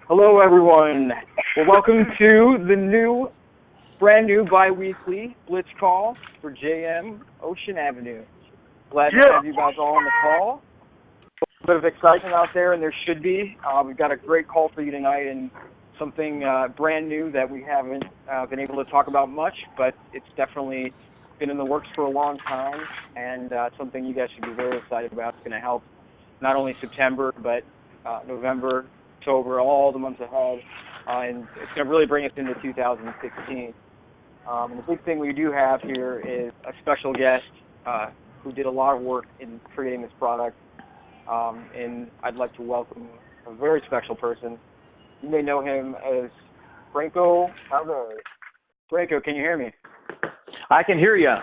Hello, everyone. Well, welcome to the brand new bi-weekly Blitz call for JM Ocean Avenue. Glad to have you guys all on the call. A bit of excitement out there, and there should be. We've got a great call for you tonight, and something brand new that we haven't been able to talk about much, but it's definitely been in the works for a long time, and something you guys should be very excited about. It's going to help not only September, but November, October, all the months ahead, and it's going to really bring us into 2016. And the big thing we do have here is a special guest who did a lot of work in creating this product, and I'd like to welcome a very special person. You may know him as Franco. Franco, can you hear me? I can hear you.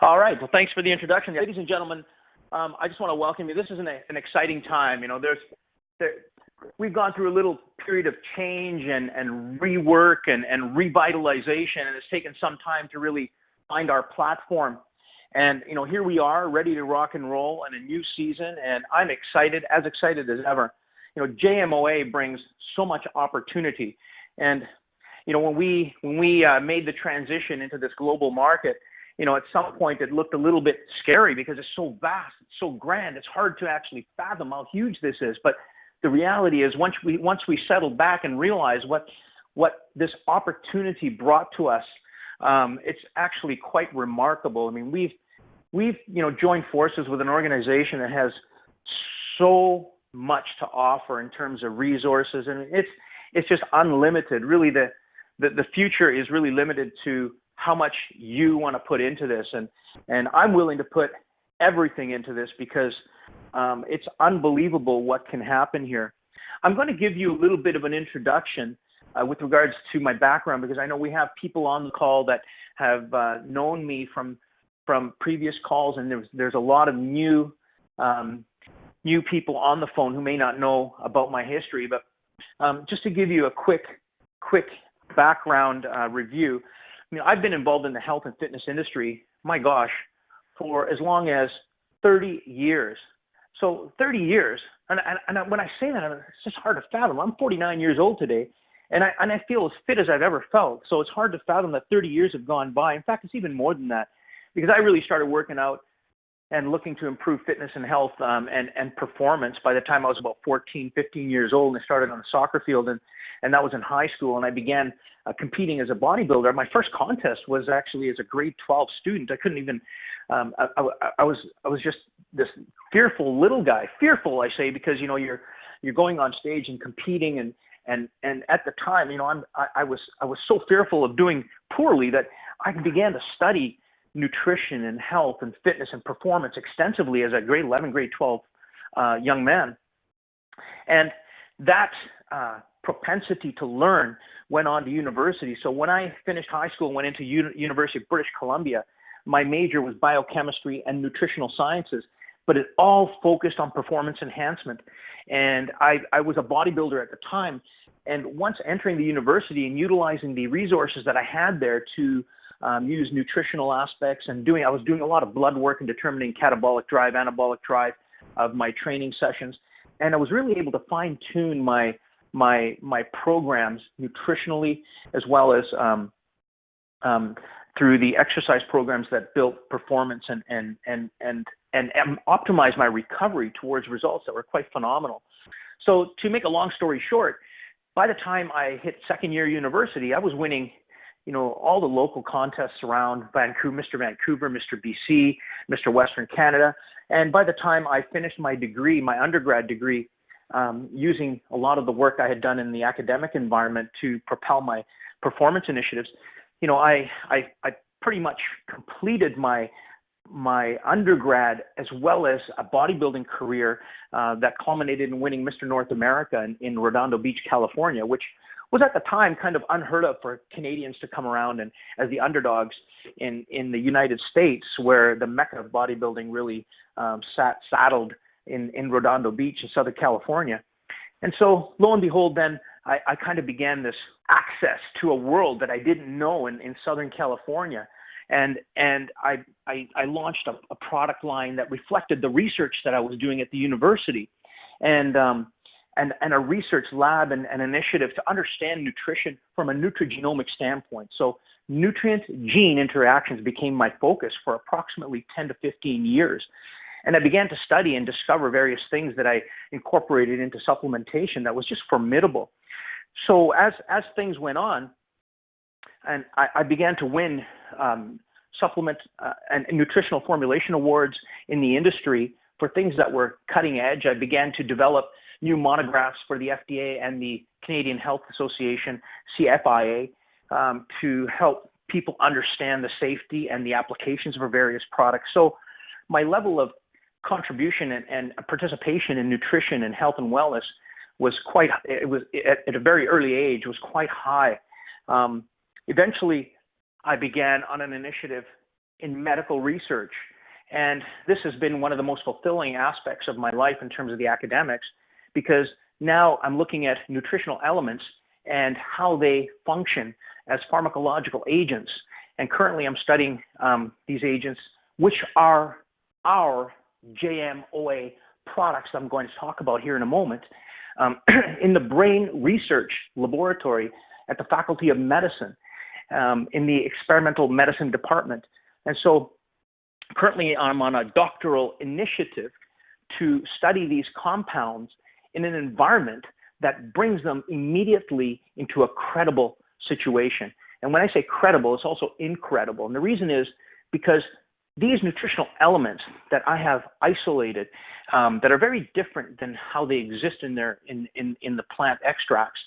All right. Well, thanks for the introduction. Ladies and gentlemen, I just want to welcome you. This is an exciting time. You know, we've gone through a little period of change and rework and revitalization, and it's taken some time to really find our platform. And, you know, here we are, ready to rock and roll in a new season, and I'm excited as ever. You know, JMOA brings so much opportunity. And, you know, when we made the transition into this global market, you know, at some point it looked a little bit scary because it's so vast, it's so grand, it's hard to actually fathom how huge this is. But the reality is once we settled back and realized what this opportunity brought to us, it's actually quite remarkable. I mean, we've you know, joined forces with an organization that has so much to offer in terms of resources, and it's just unlimited. Really, the future is really limited to how much you want to put into this, and I'm willing to put everything into this because it's unbelievable what can happen here. I'm going to give you a little bit of an introduction with regards to my background, because I know we have people on the call that have known me from previous calls, and there's a lot of new people on the phone who may not know about my history. But just to give you a quick background review, I mean, I've been involved in the health and fitness industry, my gosh, for as long as 30 years. So 30 years, and when I say that, it's just hard to fathom. I'm 49 years old today, and I feel as fit as I've ever felt. So it's hard to fathom that 30 years have gone by. In fact, it's even more than that, because I really started working out and looking to improve fitness and health and performance by the time I was about 14, 15 years old, and I started on the soccer field, and that was in high school, and I began competing as a bodybuilder. My first contest was actually as a grade 12 student. I couldn't even, I was just this fearful little guy. Fearful, I say, because, you know, you're going on stage and competing, and at the time, you know, I was so fearful of doing poorly that I began to study nutrition and health and fitness and performance extensively as a grade 11, grade 12 young man. And that propensity to learn went on to university. So when I finished high school and went into University of British Columbia, my major was biochemistry and nutritional sciences, but it all focused on performance enhancement. And I was a bodybuilder at the time. And once entering the university and utilizing the resources that I had there to use nutritional aspects and I was doing a lot of blood work and determining catabolic drive, anabolic drive of my training sessions. And I was really able to fine tune my programs nutritionally, as well as through the exercise programs that built performance and optimized my recovery towards results that were quite phenomenal. So to make a long story short, by the time I hit second year university, I was winning, you know, all the local contests around Vancouver, Mr. BC, Mr. Western Canada. And by the time I finished my degree, my undergrad degree, using a lot of the work I had done in the academic environment to propel my performance initiatives, you know, I pretty much completed my undergrad as well as a bodybuilding career that culminated in winning Mr. North America in Redondo Beach, California, which was at the time kind of unheard of for Canadians to come around and as the underdogs in the United States, where the mecca of bodybuilding really saddled in Redondo Beach in Southern California. And so lo and behold, then I kind of began this access to a world that I didn't know in Southern California. And I launched a product line that reflected the research that I was doing at the university. And and a research lab and an initiative to understand nutrition from a nutrigenomic standpoint. So nutrient-gene interactions became my focus for approximately 10 to 15 years. And I began to study and discover various things that I incorporated into supplementation that was just formidable. So as things went on, and I began to win supplement and nutritional formulation awards in the industry for things that were cutting edge. I began to develop new monographs for the FDA and the Canadian Health Association, CFIA, to help people understand the safety and the applications for various products. So my level of contribution and participation in nutrition and health and wellness was at a very early age, was quite high. Eventually, I began on an initiative in medical research, and this has been one of the most fulfilling aspects of my life in terms of the academics, because now I'm looking at nutritional elements and how they function as pharmacological agents. And currently I'm studying these agents, which are our JMOA products that I'm going to talk about here in a moment, in the Brain Research Laboratory at the Faculty of Medicine, in the Experimental Medicine Department. And so currently I'm on a doctoral initiative to study these compounds in an environment that brings them immediately into a credible situation. And when I say credible, it's also incredible. And the reason is because these nutritional elements that I have isolated, that are very different than how they exist in the plant extracts.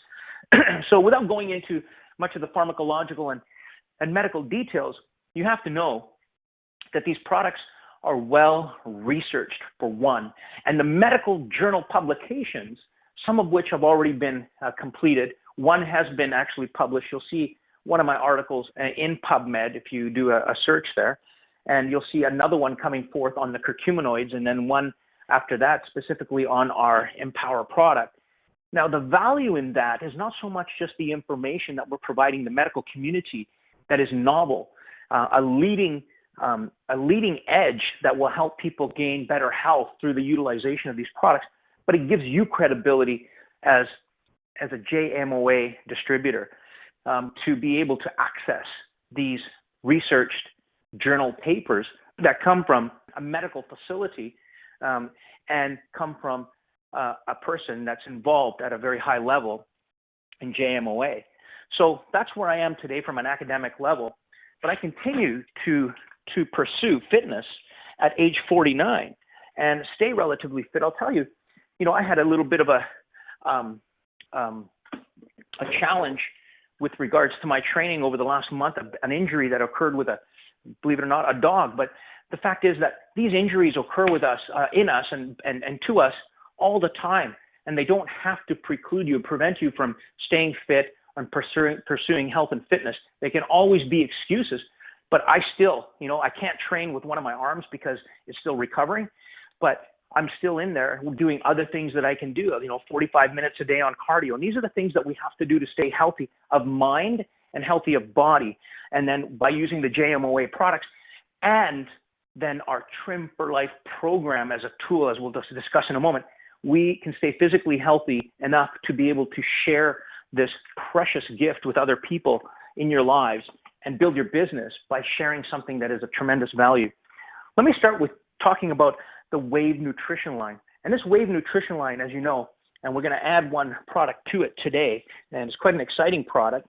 So without going into much of the pharmacological and medical details, you have to know that these products are well researched, for one, and the medical journal publications, some of which have already been completed. One has been actually published. You'll see one of my articles in PubMed if you do a search there, and you'll see another one coming forth on the curcuminoids, and then one after that specifically on our Empower product. Now, the value in that is not so much just the information that we're providing the medical community that is novel, a leading edge that will help people gain better health through the utilization of these products, but it gives you credibility as a JMOA distributor to be able to access these researched journal papers that come from a medical facility and come from a person that's involved at a very high level in JMOA. So that's where I am today from an academic level, but I continue to pursue fitness at age 49 and stay relatively fit. I'll tell you, I had a little bit of a challenge with regards to my training over the last month, an injury that occurred with believe it or not, a dog. But the fact is that these injuries occur with us, in us and to us all the time, and they don't have to preclude you, prevent you from staying fit and pursuing health and fitness. They can always be excuses, but I still, I can't train with one of my arms because it's still recovering, but I'm still in there doing other things that I can do, 45 minutes a day on cardio. And these are the things that we have to do to stay healthy of mind and healthy of body. And then by using the JMOA products and then our Trim for Life program as a tool, as we'll discuss in a moment, we can stay physically healthy enough to be able to share this precious gift with other people in your lives and build your business by sharing something that is of tremendous value. Let me start with talking about the Wave Nutrition line. And this Wave Nutrition line, as you know, and we're going to add one product to it today, and it's quite an exciting product.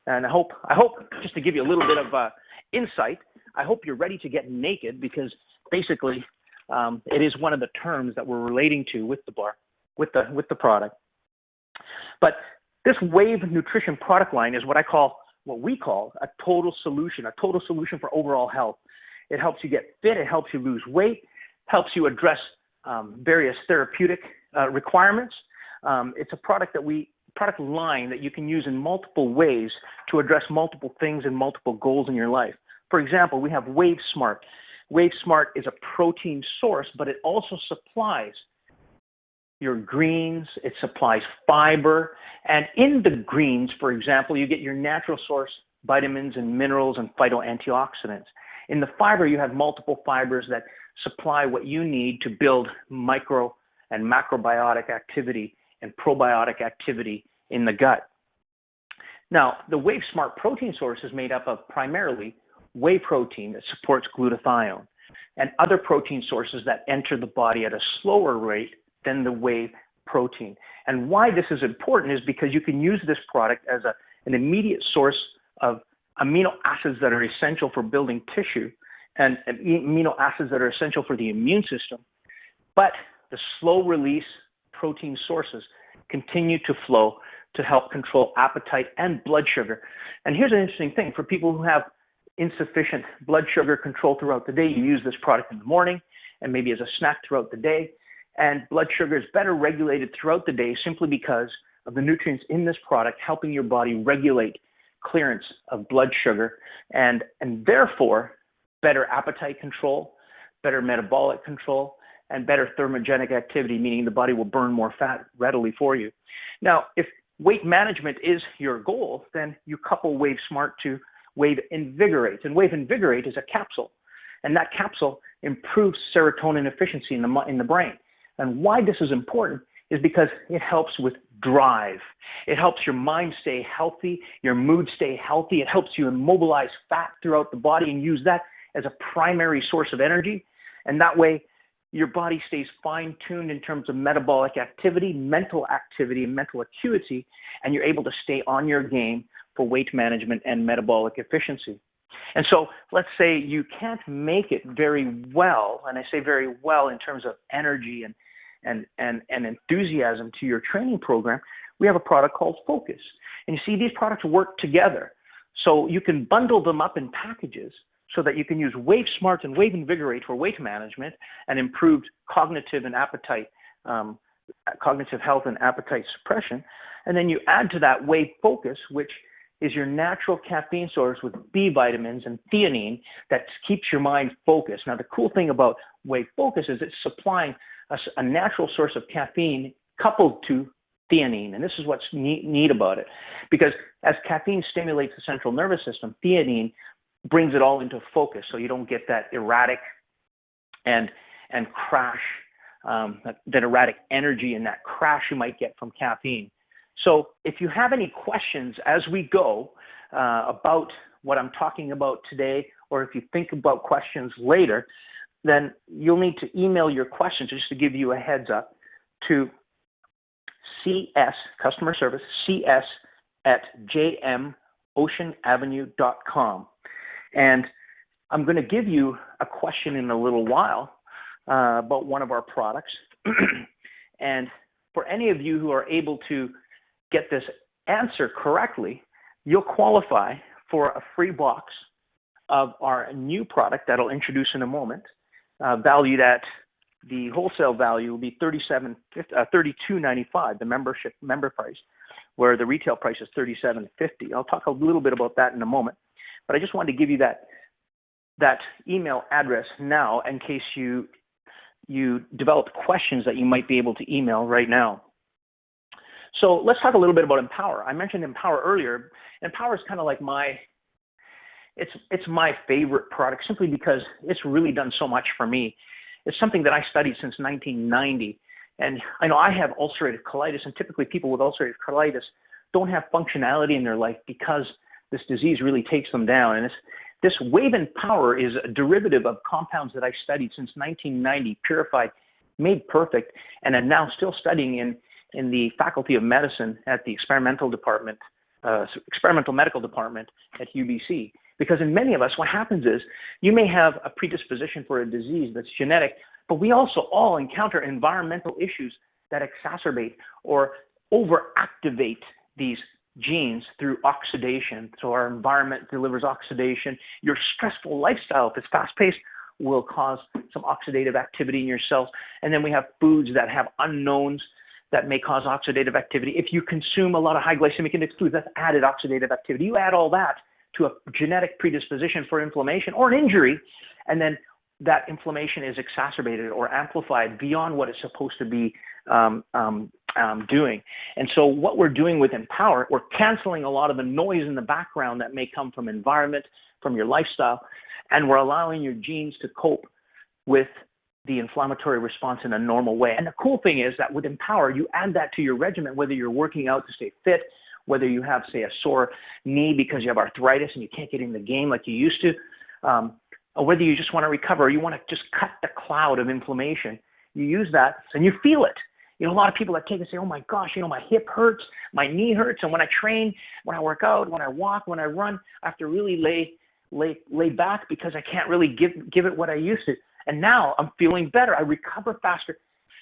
And I hope just to give you a little bit of insight, I hope you're ready to get naked, because basically it is one of the terms that we're relating to with the product. But this Wave Nutrition product line is what we call a total solution for overall health. It helps you get fit, it helps you lose weight, helps you address various therapeutic requirements. It's a product line that you can use in multiple ways to address multiple things and multiple goals in your life. For example, we have Wave Smart. Wave Smart is a protein source, but it also supplies your greens, it supplies fiber, and in the greens, for example, you get your natural source vitamins and minerals and phytoantioxidants. In the fiber, you have multiple fibers that supply what you need to build micro and macrobiotic activity and probiotic activity in the gut. Now, the Wave Smart protein source is made up of primarily whey protein that supports glutathione and other protein sources that enter the body at a slower rate than the whey protein. And why this is important is because you can use this product as an immediate source of amino acids that are essential for building tissue and amino acids that are essential for the immune system. But the slow release protein sources continue to flow to help control appetite and blood sugar. And here's an interesting thing. For people who have insufficient blood sugar control throughout the day, you use this product in the morning and maybe as a snack throughout the day. And blood sugar is better regulated throughout the day simply because of the nutrients in this product helping your body regulate clearance of blood sugar and therefore better appetite control, better metabolic control, and better thermogenic activity, meaning the body will burn more fat readily for you. Now, if weight management is your goal, then you couple Wave Smart to Wave Invigorate. And Wave Invigorate is a capsule, and that capsule improves serotonin efficiency in the brain. And why this is important is because it helps with drive. It helps your mind stay healthy, your mood stay healthy. It helps you immobilize fat throughout the body and use that as a primary source of energy. And that way, your body stays fine-tuned in terms of metabolic activity, and mental acuity, and you're able to stay on your game for weight management and metabolic efficiency. And so let's say you can't make it very well, and I say very well in terms of energy and enthusiasm to your training program. We have a product called Focus. And you see, these products work together. So you can bundle them up in packages so that you can use Wave Smart and Wave Invigorate for weight management and improved cognitive health and appetite suppression. And then you add to that Wave Focus, which is your natural caffeine source with B vitamins and theanine that keeps your mind focused. Now, the cool thing about Wave Focus is it's supplying a natural source of caffeine coupled to theanine. And this is what's neat about it. Because as caffeine stimulates the central nervous system, theanine brings it all into focus so you don't get that erratic and crash, that erratic energy and that crash you might get from caffeine. So if you have any questions as we go about what I'm talking about today, or if you think about questions later, then you'll need to email your questions, just to give you a heads up, to CS, customer service, cs@jmoceanavenue.com. And I'm going to give you a question in a little while about one of our products. And for any of you who are able to get this answer correctly, you'll qualify for a free box of our new product that I'll introduce in a moment, valued at the wholesale value will be $32.95, the member price, where the retail price is $37.50. I'll talk a little bit about that in a moment, but I just wanted to give you that email address now in case you develop questions that you might be able to email right now. So let's talk a little bit about Empower. I mentioned Empower earlier. Empower is kind of like it's my favorite product simply because it's really done so much for me. It's something that I studied since 1990. And I know I have ulcerative colitis, and typically people with ulcerative colitis don't have functionality in their life because this disease really takes them down. And this Wave Empower is a derivative of compounds that I studied since 1990, purified, made perfect, and I'm now still studying in the Faculty of Medicine at the experimental medical department at UBC. Because in many of us, what happens is you may have a predisposition for a disease that's genetic, but we also all encounter environmental issues that exacerbate or overactivate these genes through oxidation. So our environment delivers oxidation. Your stressful lifestyle, if it's fast-paced, will cause some oxidative activity in your cells. And then we have foods that have unknowns that may cause oxidative activity. If you consume a lot of high glycemic index foods, that's added oxidative activity. You add all that to a genetic predisposition for inflammation or an injury, and then that inflammation is exacerbated or amplified beyond what it's supposed to be doing. And so what we're doing with Empower, we're canceling a lot of the noise in the background that may come from environment, from your lifestyle, and we're allowing your genes to cope with the inflammatory response in a normal way. And the cool thing is that with Empower, you add that to your regimen, whether you're working out to stay fit, whether you have, say, a sore knee because you have arthritis and you can't get in the game like you used to, or whether you just want to recover, or you want to just cut the cloud of inflammation. You use that and you feel it. A lot of people that take it say, oh my gosh, my hip hurts, my knee hurts. And when I train, when I work out, when I walk, when I run, I have to really lay back because I can't really give it what I used to. And now I'm feeling better. I recover faster.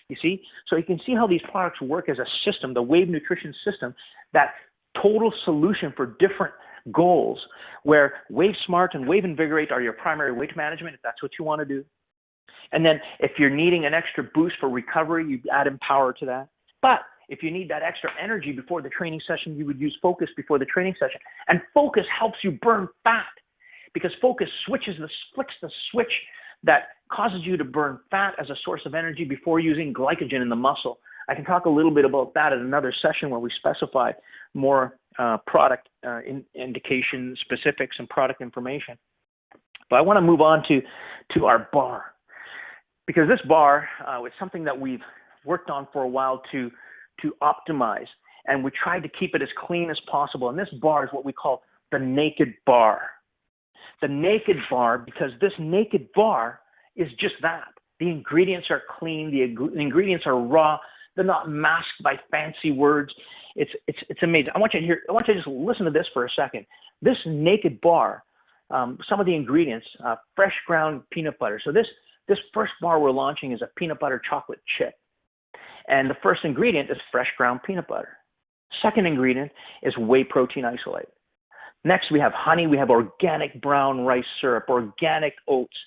You see? So you can see how these products work as a system, the Wave Nutrition system, that total solution for different goals, where Wave Smart and Wave Invigorate are your primary weight management, if that's what you want to do. And then if you're needing an extra boost for recovery, you add Empower to that. But if you need that extra energy before the training session, you would use Focus before the training session. And Focus helps you burn fat, because Focus flicks the switch that causes you to burn fat as a source of energy before using glycogen in the muscle. I can talk a little bit about that in another session where we specify more product indication specifics and product information. But I want to move on to our bar, because this bar is something that we've worked on for a while to optimize, and we tried to keep it as clean as possible. And this bar is what we call the naked bar. The naked bar, because this naked bar is just that. The ingredients are clean. The ingredients are raw. They're not masked by fancy words. It's amazing. I want you to just listen to this for a second. This naked bar, some of the ingredients, fresh ground peanut butter. So this first bar we're launching is a peanut butter chocolate chip. And the first ingredient is fresh ground peanut butter. Second ingredient is whey protein isolate. Next, we have honey. We have organic brown rice syrup, organic oats,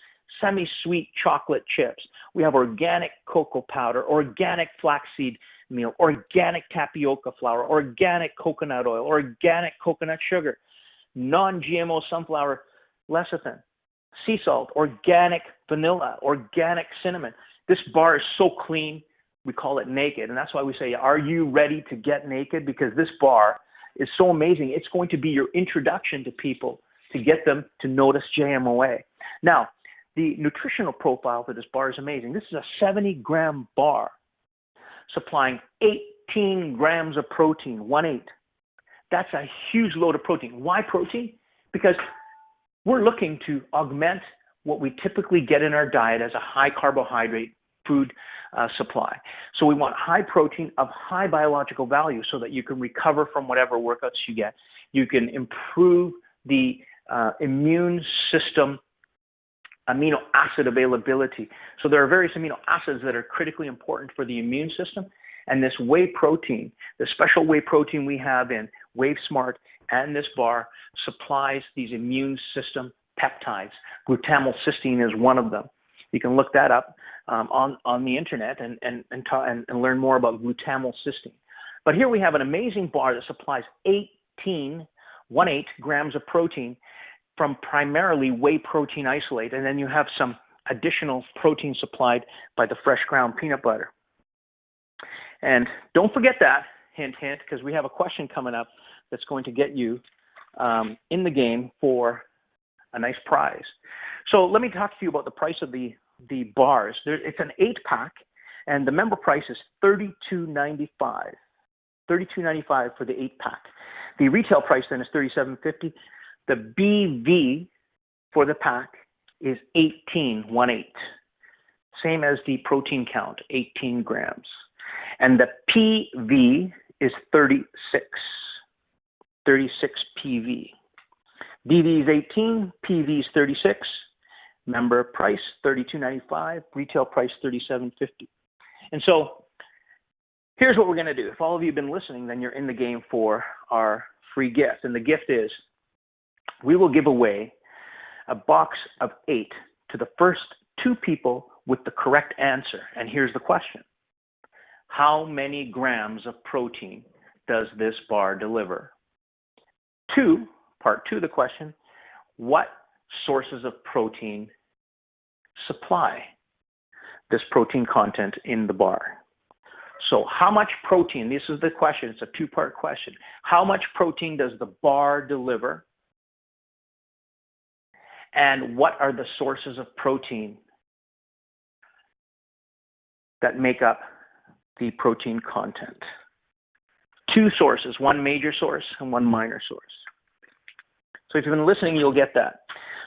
semi-sweet chocolate chips. We have organic cocoa powder, organic flaxseed meal, organic tapioca flour, organic coconut oil, organic coconut sugar, non-GMO sunflower lecithin, sea salt, organic vanilla, organic cinnamon. This bar is so clean, we call it naked. And that's why we say, are you ready to get naked? Because this bar is so amazing. It's going to be your introduction to people to get them to notice JMOA. Now, the nutritional profile for this bar is amazing. This is a 70-gram bar supplying 18 grams of protein, 1/8. That's a huge load of protein. Why protein? Because we're looking to augment what we typically get in our diet as a high carbohydrate food supply. So we want high protein of high biological value so that you can recover from whatever workouts you get. You can improve the immune system amino acid availability. So there are various amino acids that are critically important for the immune system. And this whey protein, the special whey protein we have in Wave Smart and this bar, supplies these immune system peptides. Glutamylcysteine is one of them. You can look that up on the internet and learn more about glutamylcysteine. But here we have an amazing bar that supplies 1/8 grams of protein from primarily whey protein isolate, and then you have some additional protein supplied by the fresh ground peanut butter. And don't forget that, hint, hint, because we have a question coming up that's going to get you in the game for a nice prize. So let me talk to you about the price of the bars. It's an 8-pack, and the member price is $32.95. $32.95 for the 8-pack. The retail price then is $37.50. The BV for the pack is 18, same as the protein count, 18 grams. And the PV is 36 PV. BV is 18, PV is 36. Member price $32.95, retail price $37.50. And so here's what we're going to do. If all of you have been listening, then you're in the game for our free gift. And the gift is, we will give away a box of 8 to the first 2 people with the correct answer. And here's the question. How many grams of protein does this bar deliver? Part 2 of the question, what sources of protein supply this protein content in the bar? So how much protein, this is the question, it's a 2-part question. How much protein does the bar deliver? And what are the sources of protein that make up the protein content. Two sources, one major source and one minor source. So if you've been listening, you'll get that.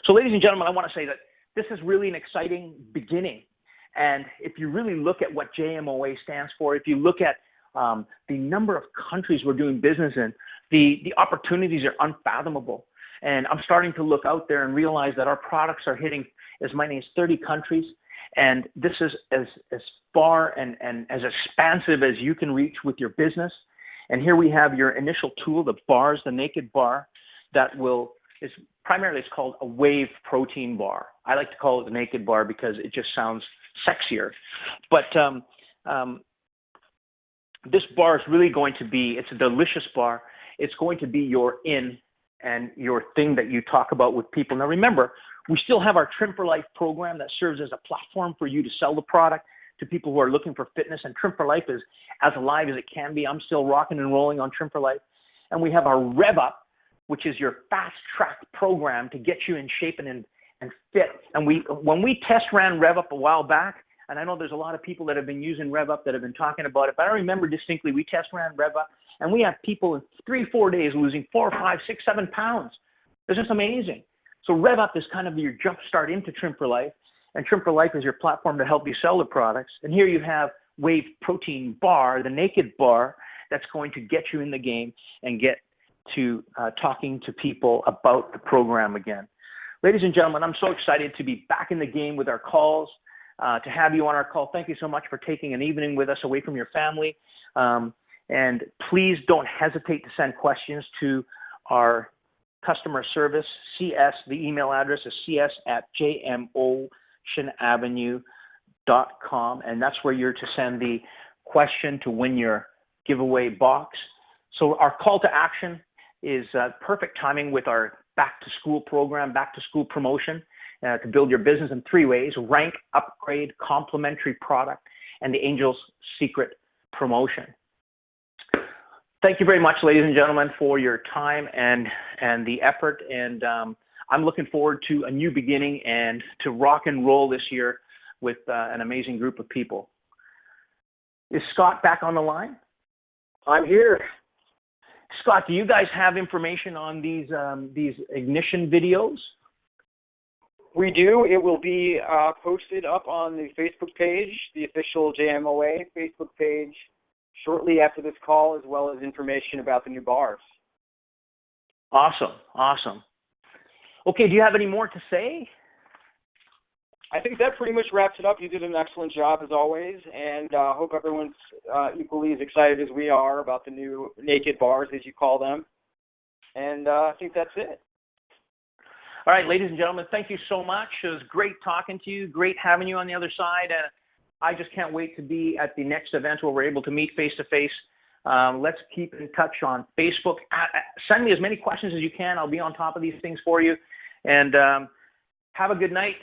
So ladies and gentlemen, I want to say that this is really an exciting beginning. And if you really look at what JMOA stands for, if you look at the number of countries we're doing business in, the opportunities are unfathomable. And I'm starting to look out there and realize that our products are hitting as many as 30 countries. And this is as far and as expansive as you can reach with your business. And here we have your initial tool, the bars, the naked bar, that is primarily, it's called a wave protein bar. I like to call it the naked bar because it just sounds sexier. But this bar is really going to be, it's a delicious bar. It's going to be your in and your thing that you talk about with people. Now remember, we still have our Trim for Life program that serves as a platform for you to sell the product to people who are looking for fitness. And Trim for Life is as alive as it can be. I'm still rocking and rolling on Trim for Life. And we have our Rev Up, which is your fast track program to get you in shape and fit. And when we test ran Rev Up a while back, and I know there's a lot of people that have been using Rev Up that have been talking about it, but I remember distinctly we test ran Rev Up, and we have people in 3-4 days losing 4, 5, 6, 7 pounds. It's just amazing. So Rev Up is kind of your jump start into Trim for Life, and Trim for Life is your platform to help you sell the products. And here you have Wave Protein Bar, the naked bar, that's going to get you in the game and get to talking to people about the program again. Ladies and gentlemen, I'm so excited to be back in the game with our calls, to have you on our call. Thank you so much for taking an evening with us away from your family. And please don't hesitate to send questions to our customer service, CS. The email address is cs@jmoceanavenue.com, and that's where you're to send the question to win your giveaway box. So our call to action is perfect timing with our back-to-school program, back-to-school promotion to build your business in 3 ways: rank, upgrade, complimentary product, and the Angel's Secret promotion. Thank you very much, ladies and gentlemen, for your time and the effort. And I'm looking forward to a new beginning and to rock and roll this year with an amazing group of people. Is Scott back on the line? I'm here. Scott, do you guys have information on these ignition videos? We do. It will be posted up on the Facebook page, the official JMOA Facebook page, shortly after this call, as well as information about the new bars. Awesome. Okay, do you have any more to say? I think that pretty much wraps it up. You did an excellent job, as always, and I hope everyone's equally as excited as we are about the new naked bars, as you call them. And I think that's it. All right, ladies and gentlemen, thank you so much. It was great talking to you, great having you on the other side. And I just can't wait to be at the next event where we're able to meet face-to-face. Let's keep in touch on Facebook. Send me as many questions as you can. I'll be on top of these things for you. And have a good night.